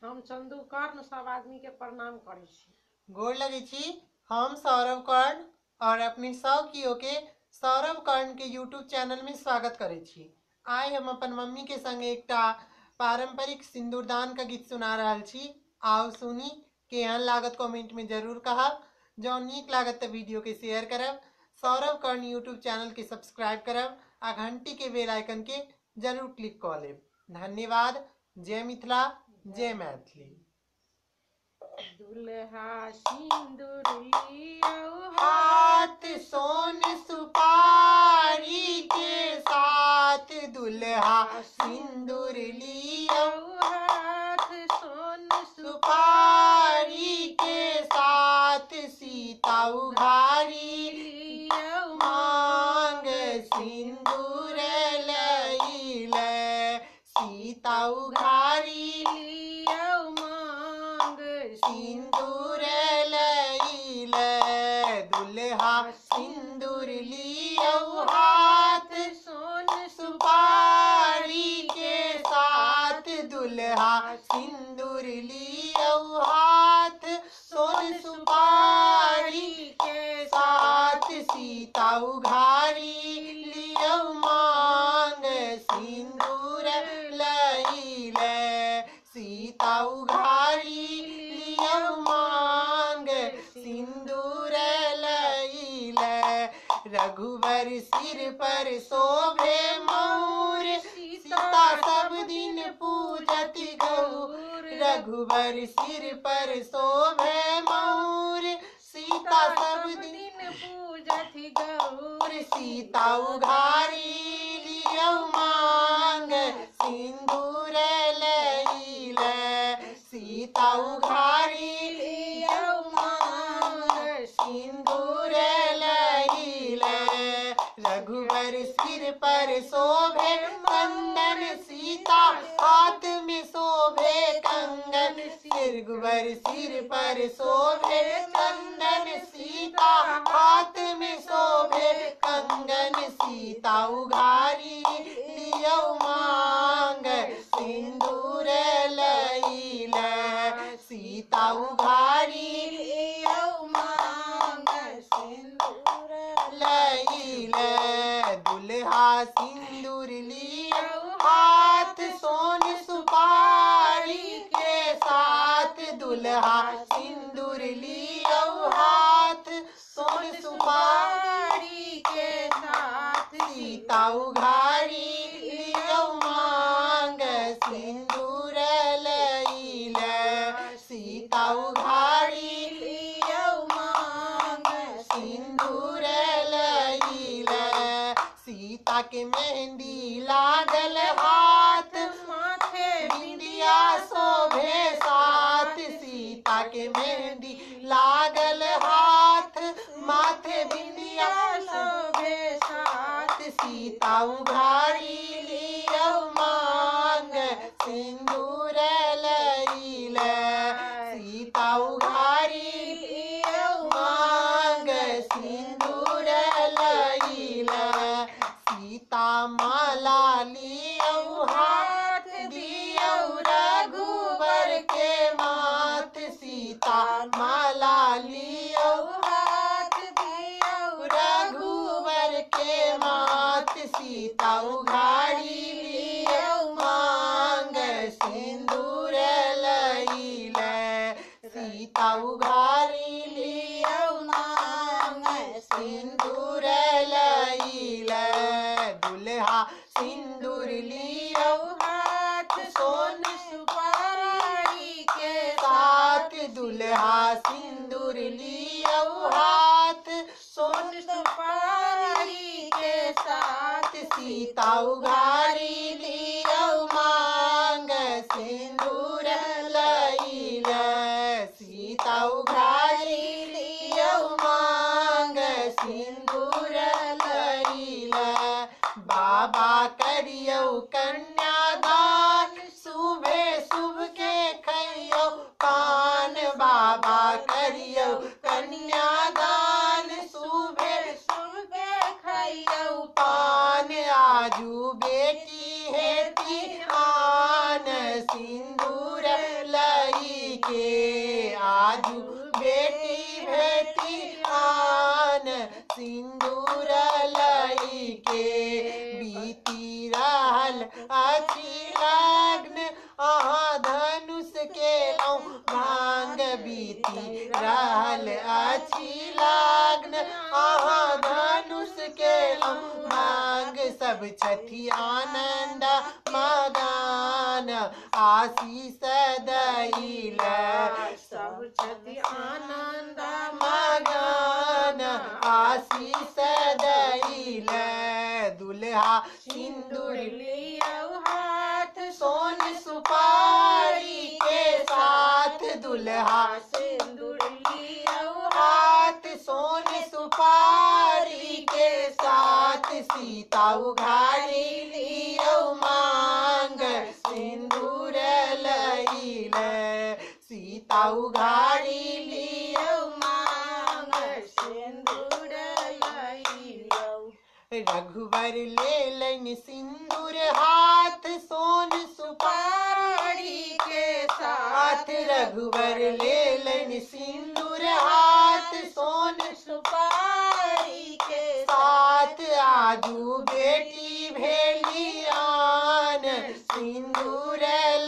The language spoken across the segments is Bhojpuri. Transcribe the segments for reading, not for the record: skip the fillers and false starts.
हम चंदू कर्ण सब आदमी के प्रणाम करे छी। गोर लगे छी। हम सौरभ कर्ण और अपने सौखियों के सौरभ कर्ण के यूट्यूब चैनल में स्वागत करे छी। आइ हम अपन मम्मी के संग एकटा पारंपरिक सिंदूरदान का गीत सुना रहा छी। आओ सुनी केहन लागत कमेंट में जरूर कहब। जो नीक लागत तो वीडियो के शेयर करब, सौरभ कर्ण यूट्यूब चैनल के सब्सक्राइब करब आ घंटी के बेल आइकन के जरूर क्लिक कर लेब। धन्यवाद। जय मिथिला, जय मैथिली। दुल्हा सिंदूर लियो हाथ सोन सुपारी के साथ, दुल्हा सिंदूर लियो हाथ सोन सुपारी के साथ, सीता उघारी लियो मांग सिंदूर लईले, सीता उघारी लियो मांग सिंदूर लईले, दुल्हा सिंदूर लियो हाथ सोन सुपारी के साथ, दुल्हा सिंदूर लियो हाथ सोन सुपारी के साथ, सीता उघारी लियो मांग सिंदूर लईले, सीता उघारी लियो मांग सिंदूर लईले, रघुवर सिर पर शोभे मौर, सीता सब दिन पूजत गौर, रघुवर सिर पर शोभे मौर, सीता सब दिन पूजत गौर, सीता उघारी लियो मांग सिंदूर लईले, सीता उघारी लियो मांग सिंदूर लईले, रघुवर सिर पर शोभे कंगन, सीता हाथ में शोभे कंगन, रघुवर सिर पर शोभे कंगन, सीता हाथ में शोभे कंगन, सीता उघारी लियो मांग सिंदूर लईले, सीता उघारी लियो मांग सिंदूर लईले, दुल्हा सिंदूर लियो हाथ सोन सुपारी के साथ, दुल्हा सिंदूर लियो हाथ सोन सुपारी के साथ, सीता उघारी लियो मांग सिंदूर लईले, सीता उघारी लियो मांग सिंदूर लईले, सीता के मेहंदी लागल हाथ, माथे बिंदिया शोभे साथ, सीता के मेहंदी लागल हाथ, माथे बिंदिया शोभे साथ, सीता उघारी लियो मांग सिंदूर लईले, सीता उघारी लियो मांग सिंदूर लईले, सीता माला लियो हाथ दियो रघुवर के माथ, सीता माला लियो हाथ दियो रघुवर के माथ, सीता उघारी लियो मांग सिंदूर लईले, सीता उघारी लियो मांग सिंदूर लईले, दुल्हा सिंदूर लियो हाथ सोन सुपारी के साथ, दुल्हा सिंदूर लियो हाथ सोन सुपारी के साथ, सीता उघारी लियो मांग सिंदूर लईले, सीता उघारी लियो मांग सिंदूर लईले, बाबा करियो कन्यादान, शुभे शुभ के खइयो पान, बाबा करियो कन्यादान, शुभे शुभ के खइयो पान, आजू बेटी हेती आन सिंदूर लईले। सिंदूर लई के बीती रहल अछि लग्न अहाँ धनुष के लौ भांग बीती रहल अछि लग्न अहाँ धनुष के लौ भांग सब छथि आनंद मगन आशीष दैल सब छथि आनंद मगन आशीष दैल दुल्हा सिंदूर लियौ हाथ सोन सुपारी के साथ दुल्हा सिंदूर लियौ हाथ सोन सुपारी के साथ सीता उघारी लियौ मांग सिंदूर लईल सीता उघारी लियौ मांग सिंदूर लईलौ रघुवर लेलन सिंदूर हाथ सोन सुपारी के हाथ रघुवर लेलन सिंदूर हाथ सोन सुपारी के साथ आजू बेटी भेली आन सिंदूर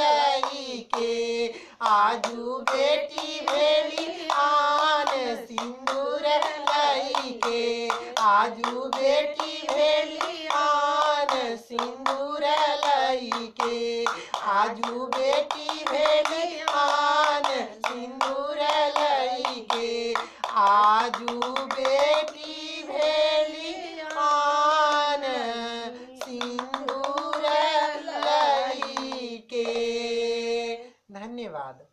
लई के आजू बेटी भेली आन सिंदूर लई के आजू बेटी भेली आन सिंदूर लई के आजू बेटी भेली आन सिंदूर लई के आजू बेटी भेली आन सिंदूर लई के। धन्यवाद।